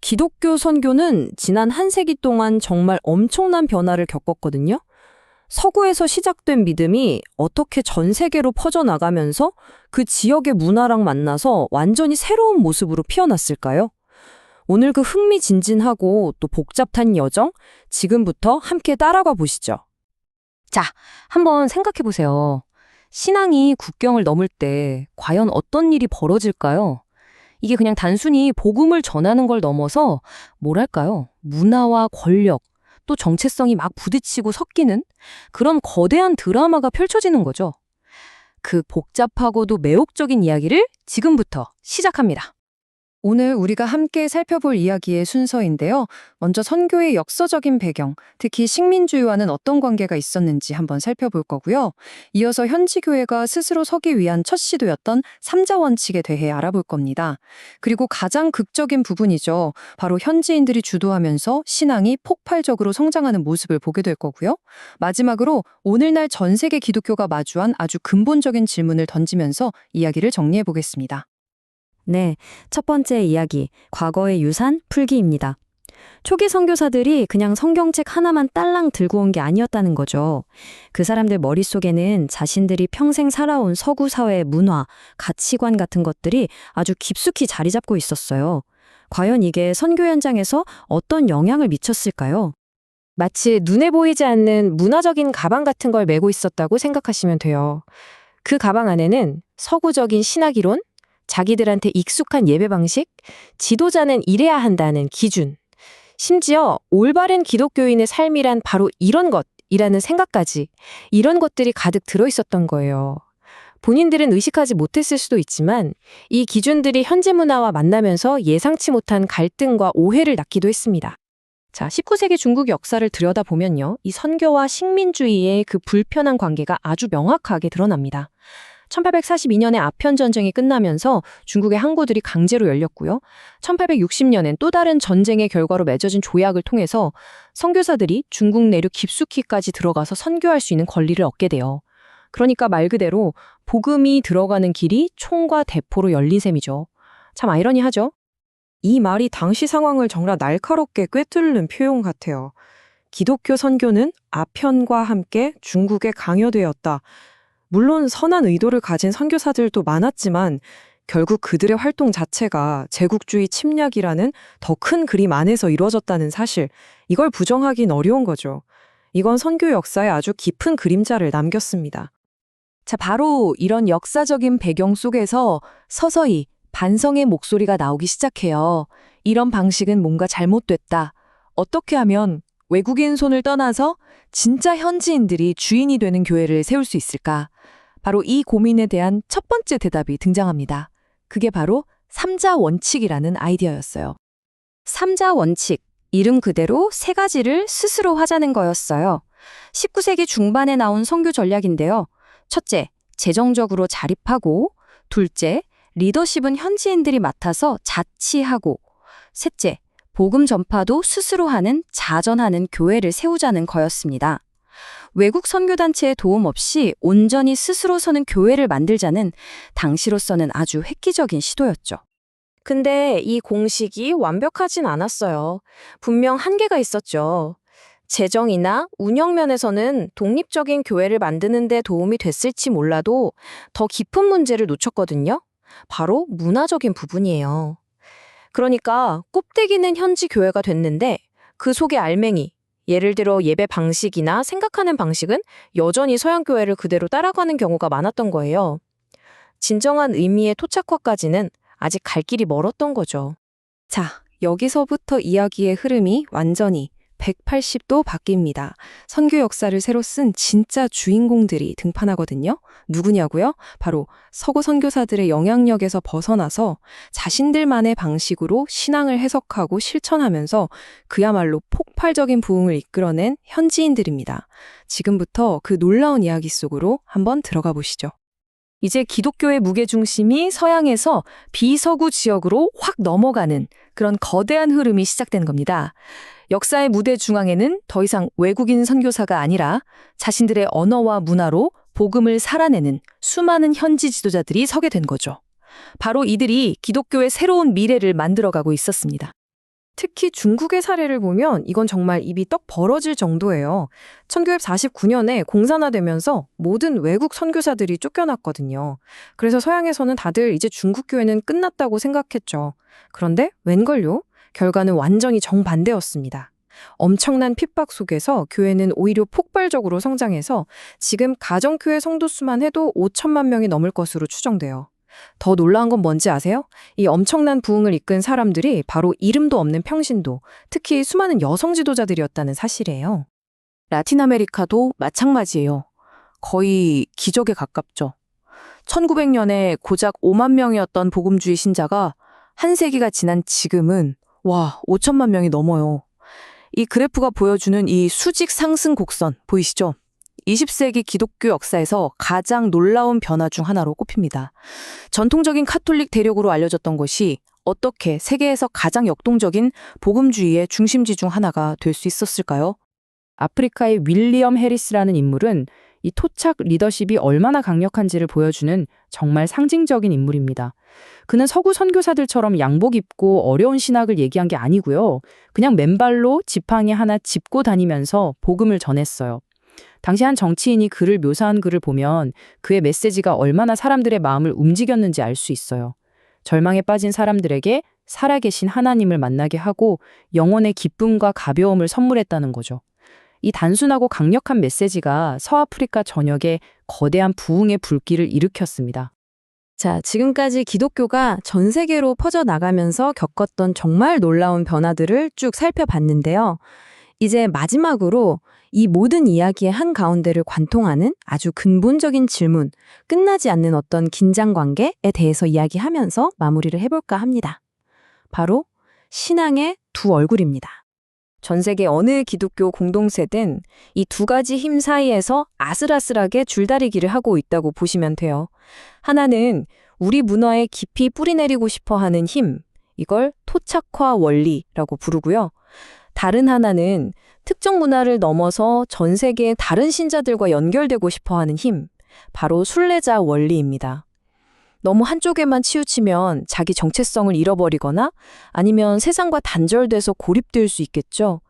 기독교 선교는 지난 한 세기 동안 정말 엄청난 변화를 겪었거든요. 서구에서 시작된 믿음이 어떻게 전 세계로 퍼져나가면서 그 지역의 문화랑 만나서 완전히 새로운 모습으로 피어났을까요? 오늘 그 흥미진진하고 또 복잡한 여정, 지금부터 함께 따라가 보시죠. 자, 한번 생각해 보세요. 신앙이 국경을 넘을 때 과연 어떤 일이 벌어질까요? 이게 그냥 단순히 복음을 전하는 걸 넘어서 뭐랄까요? 문화와 권력, 또 정체성이 막 부딪히고 섞이는 그런 거대한 드라마가 펼쳐지는 거죠. 그 복잡하고도 매혹적인 이야기를 지금부터 시작합니다. 오늘 우리가 함께 살펴볼 이야기의 순서인데요. 먼저 선교의 역사적인 배경, 특히 식민주의와는 어떤 관계가 있었는지 한번 살펴볼 거고요. 이어서 현지 교회가 스스로 서기 위한 첫 시도였던 삼자 원칙에 대해 알아볼 겁니다. 그리고 가장 극적인 부분이죠. 바로 현지인들이 주도하면서 신앙이 폭발적으로 성장하는 모습을 보게 될 거고요. 마지막으로 오늘날 전 세계 기독교가 마주한 아주 근본적인 질문을 던지면서 이야기를 정리해 보겠습니다. 네, 첫 번째 이야기, 과거의 유산 풀기입니다. 초기 선교사들이 그냥 성경책 하나만 딸랑 들고 온 게 아니었다는 거죠. 그 사람들 머릿속에는 자신들이 평생 살아온 서구 사회의 문화, 가치관 같은 것들이 아주 깊숙이 자리 잡고 있었어요. 과연 이게 선교 현장에서 어떤 영향을 미쳤을까요? 마치 눈에 보이지 않는 문화적인 가방 같은 걸 메고 있었다고 생각하시면 돼요. 그 가방 안에는 서구적인 신학이론, 자기들한테 익숙한 예배 방식, 지도자는 이래야 한다는 기준, 심지어 올바른 기독교인의 삶이란 바로 이런 것이라는 생각까지 이런 것들이 가득 들어있었던 거예요. 본인들은 의식하지 못했을 수도 있지만 이 기준들이 현지 문화와 만나면서 예상치 못한 갈등과 오해를 낳기도 했습니다. 자, 19세기 중국 역사를 들여다보면요. 이 선교와 식민주의의 그 불편한 관계가 아주 명확하게 드러납니다. 1842년에 아편 전쟁이 끝나면서 중국의 항구들이 강제로 열렸고요. 1860년엔 또 다른 전쟁의 결과로 맺어진 조약을 통해서 선교사들이 중국 내륙 깊숙이까지 들어가서 선교할 수 있는 권리를 얻게 돼요. 그러니까 말 그대로 복음이 들어가는 길이 총과 대포로 열린 셈이죠. 참 아이러니하죠? 이 말이 당시 상황을 정말 날카롭게 꿰뚫는 표현 같아요. 기독교 선교는 아편과 함께 중국에 강요되었다. 물론 선한 의도를 가진 선교사들도 많았지만 결국 그들의 활동 자체가 제국주의 침략이라는 더 큰 그림 안에서 이루어졌다는 사실, 이걸 부정하긴 어려운 거죠. 이건 선교 역사에 아주 깊은 그림자를 남겼습니다. 자, 바로 이런 역사적인 배경 속에서 서서히 반성의 목소리가 나오기 시작해요. 이런 방식은 뭔가 잘못됐다. 어떻게 하면 외국인 손을 떠나서 진짜 현지인들이 주인이 되는 교회를 세울 수 있을까? 바로 이 고민에 대한 첫 번째 대답이 등장합니다. 그게 바로 삼자 원칙이라는 아이디어였어요. 삼자 원칙, 이름 그대로 세 가지를 스스로 하자는 거였어요. 19세기 중반에 나온 선교 전략인데요. 첫째, 재정적으로 자립하고, 둘째, 리더십은 현지인들이 맡아서 자치하고, 셋째, 복음 전파도 스스로 하는 자전하는 교회를 세우자는 거였습니다. 외국 선교단체의 도움 없이 온전히 스스로 서는 교회를 만들자는 당시로서는 아주 획기적인 시도였죠. 근데 이 공식이 완벽하진 않았어요. 분명 한계가 있었죠. 재정이나 운영 면에서는 독립적인 교회를 만드는 데 도움이 됐을지 몰라도 더 깊은 문제를 놓쳤거든요. 바로 문화적인 부분이에요. 그러니까 꼽대기는 현지 교회가 됐는데 그 속의 알맹이, 예를 들어 예배 방식이나 생각하는 방식은 여전히 서양 교회를 그대로 따라가는 경우가 많았던 거예요. 진정한 의미의 토착화까지는 아직 갈 길이 멀었던 거죠. 자, 여기서부터 이야기의 흐름이 완전히 180도 바뀝니다. 선교 역사를 새로 쓴 진짜 주인공들이 등판하거든요. 누구냐고요? 바로 서구 선교사들의 영향력에서 벗어나서 자신들만의 방식으로 신앙을 해석하고 실천하면서 그야말로 폭발적인 부흥을 이끌어낸 현지인들입니다. 지금부터 그 놀라운 이야기 속으로 한번 들어가 보시죠. 이제 기독교의 무게중심이 서양에서 비서구 지역으로 확 넘어가는 그런 거대한 흐름이 시작된 겁니다. 역사의 무대 중앙에는 더 이상 외국인 선교사가 아니라 자신들의 언어와 문화로 복음을 살아내는 수많은 현지 지도자들이 서게 된 거죠. 바로 이들이 기독교의 새로운 미래를 만들어가고 있었습니다. 특히 중국의 사례를 보면 이건 정말 입이 떡 벌어질 정도예요. 1949년에 공산화되면서 모든 외국 선교사들이 쫓겨났거든요. 그래서 서양에서는 다들 이제 중국 교회는 끝났다고 생각했죠. 그런데 웬걸요? 결과는 완전히 정반대였습니다. 엄청난 핍박 속에서 교회는 오히려 폭발적으로 성장해서 지금 가정교회 성도 수만 해도 5천만 명이 넘을 것으로 추정돼요. 더 놀라운 건 뭔지 아세요? 이 엄청난 부흥을 이끈 사람들이 바로 이름도 없는 평신도, 특히 수많은 여성 지도자들이었다는 사실이에요. 라틴 아메리카도 마찬가지예요. 거의 기적에 가깝죠. 1900년에 고작 5만 명이었던 복음주의 신자가 한 세기가 지난 지금은 5천만 명이 넘어요. 이 그래프가 보여주는 이 수직 상승 곡선 보이시죠? 20세기 기독교 역사에서 가장 놀라운 변화 중 하나로 꼽힙니다. 전통적인 카톨릭 대륙으로 알려졌던 것이 어떻게 세계에서 가장 역동적인 복음주의의 중심지 중 하나가 될 수 있었을까요? 아프리카의 윌리엄 해리스라는 인물은 이 토착 리더십이 얼마나 강력한지를 보여주는 정말 상징적인 인물입니다. 그는 서구 선교사들처럼 양복 입고 어려운 신학을 얘기한 게 아니고요. 그냥 맨발로 지팡이 하나 짚고 다니면서 복음을 전했어요. 당시 한 정치인이 그를 묘사한 글을 보면 그의 메시지가 얼마나 사람들의 마음을 움직였는지 알 수 있어요. 절망에 빠진 사람들에게 살아계신 하나님을 만나게 하고 영혼의 기쁨과 가벼움을 선물했다는 거죠. 이 단순하고 강력한 메시지가 서아프리카 전역에 거대한 부흥의 불길을 일으켰습니다. 자, 지금까지 기독교가 전 세계로 퍼져나가면서 겪었던 정말 놀라운 변화들을 쭉 살펴봤는데요. 이제 마지막으로 이 모든 이야기의 한가운데를 관통하는 아주 근본적인 질문, 끝나지 않는 어떤 긴장관계에 대해서 이야기하면서 마무리를 해볼까 합니다. 바로 신앙의 두 얼굴입니다. 전 세계 어느 기독교 공동체든 이 두 가지 힘 사이에서 아슬아슬하게 줄다리기를 하고 있다고 보시면 돼요. 하나는 우리 문화에 깊이 뿌리내리고 싶어 하는 힘, 이걸 토착화 원리라고 부르고요. 다른 하나는 특정 문화를 넘어서 전 세계의 다른 신자들과 연결되고 싶어 하는 힘, 바로 순례자 원리입니다. 너무 한쪽에만 치우치면 자기 정체성을 잃어버리거나 아니면 세상과 단절돼서 고립될 수 있겠죠.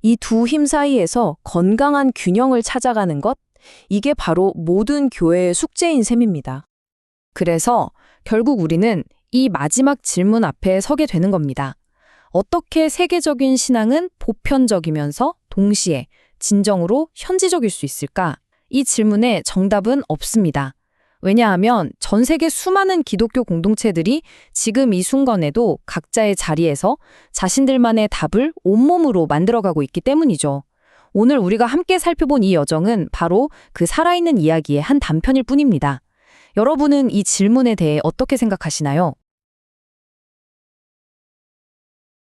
이 두 힘 사이에서 건강한 균형을 찾아가는 것, 이게 바로 모든 교회의 숙제인 셈입니다. 그래서 결국 우리는 이 마지막 질문 앞에 서게 되는 겁니다. 어떻게 세계적인 신앙은 보편적이면서 동시에 진정으로 현지적일 수 있을까? 이 질문에 정답은 없습니다. 왜냐하면 전 세계 수많은 기독교 공동체들이 지금 이 순간에도 각자의 자리에서 자신들만의 답을 온몸으로 만들어가고 있기 때문이죠. 오늘 우리가 함께 살펴본 이 여정은 바로 그 살아있는 이야기의 한 단편일 뿐입니다. 여러분은 이 질문에 대해 어떻게 생각하시나요?